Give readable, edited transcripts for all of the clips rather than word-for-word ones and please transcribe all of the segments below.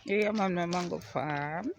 Yeah, I'm on my mango farm.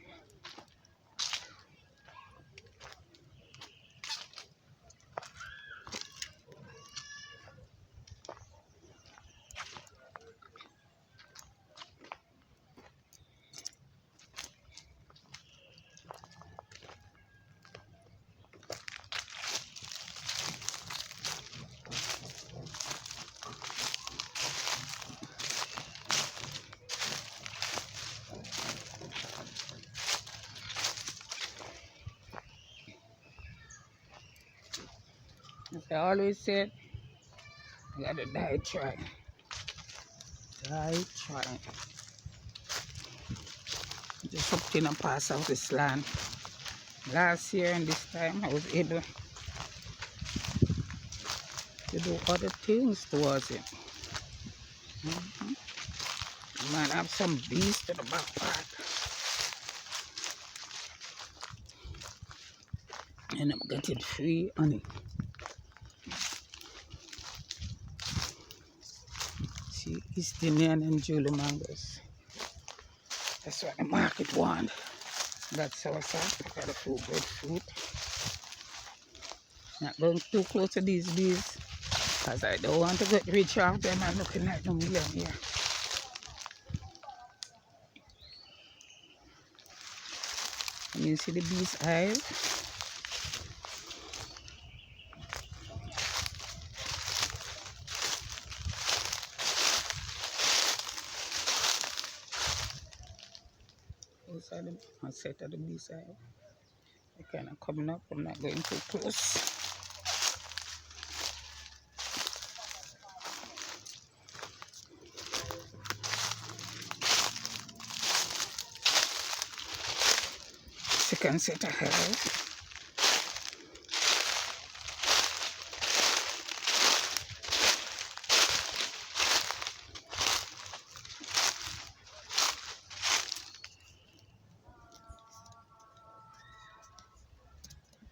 As I always said, you gotta die trying. Die trying. Just hooked in a pass of this land. Last year and this time I was able to do other things towards it. Man, have some bees to the back part. And I'm getting free honey. See, East Indian and Julie mangoes. That's what the market want. That's our side. Got a fruit, good fruit. Not going too close to these bees because I don't want to get rich off them and looking like the million here. And you see the bees hive. Those are the set of the bees hive. They're kind of coming up. I'm not going too close. Second set of hive.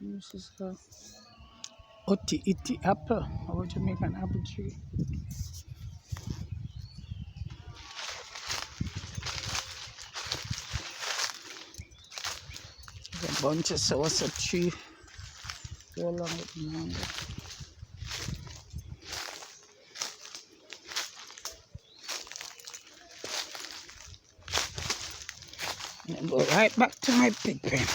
This is a iti apple, or Jamaican apple tree. There's a bunch of soursop tree go along with the mango. And then go right back to my pig pen.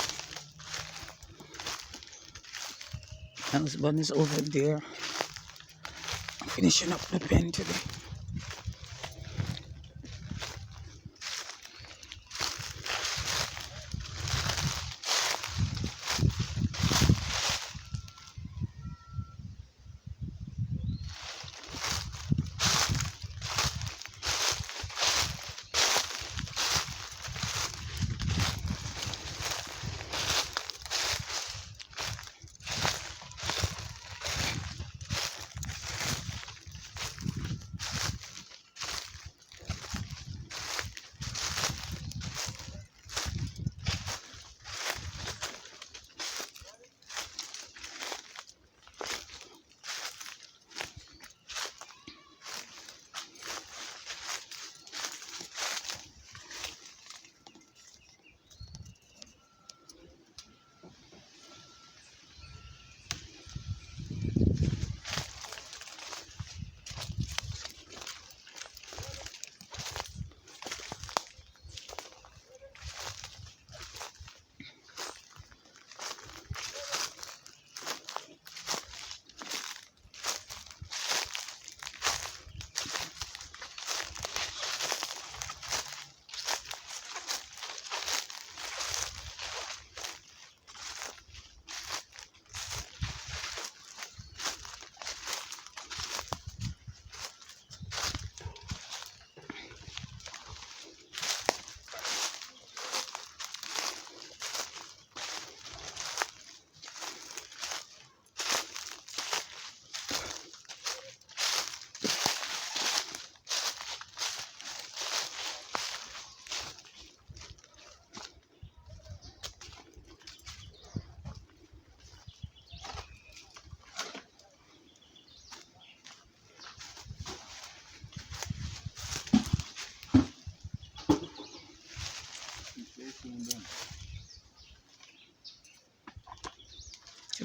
Husband is over there finishing up the pen today.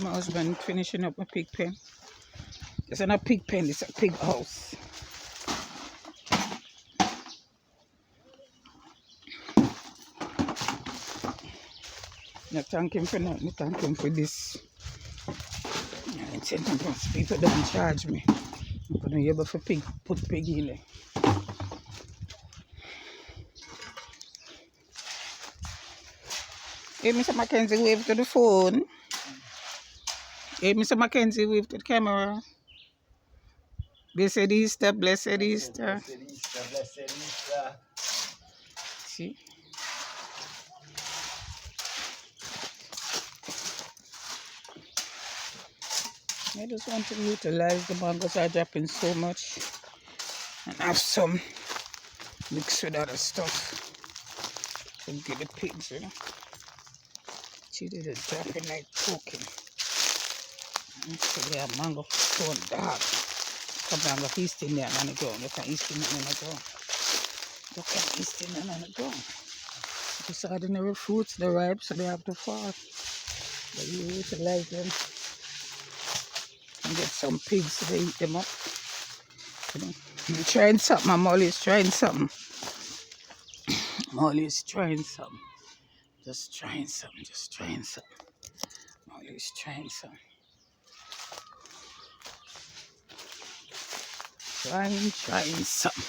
See my husband finishing up my pig pen. It's not a pig pen, it's a pig house. I thank him for nothing, I thank him for this. And sometimes people don't charge me. I couldn't be able to put pig in there. Hey, Mr. Mackenzie, wave to the phone. Hey, Mr. Mackenzie, wave to the camera. Blessed Easter, blessed Easter. Blessed Easter, blessed Easter. See? I just want to utilize the mangoes are dropping so much and have some mixed with other stuff to give the pigs, you know. See, they're dropping like cooking. So they have mango so dark. Come down, look, he's still there on the ground. Look at he's still there on the ground. Look at he's still there on the ground. These ordinary fruits, they're ripe, so they have to fall. But you utilize them and get some pigs to eat them up. You know, I'm trying something. I'm always trying something. I'm always trying something. Just trying something. Just trying something. I'm always trying something. Trying something.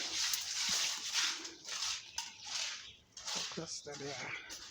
So cluster there.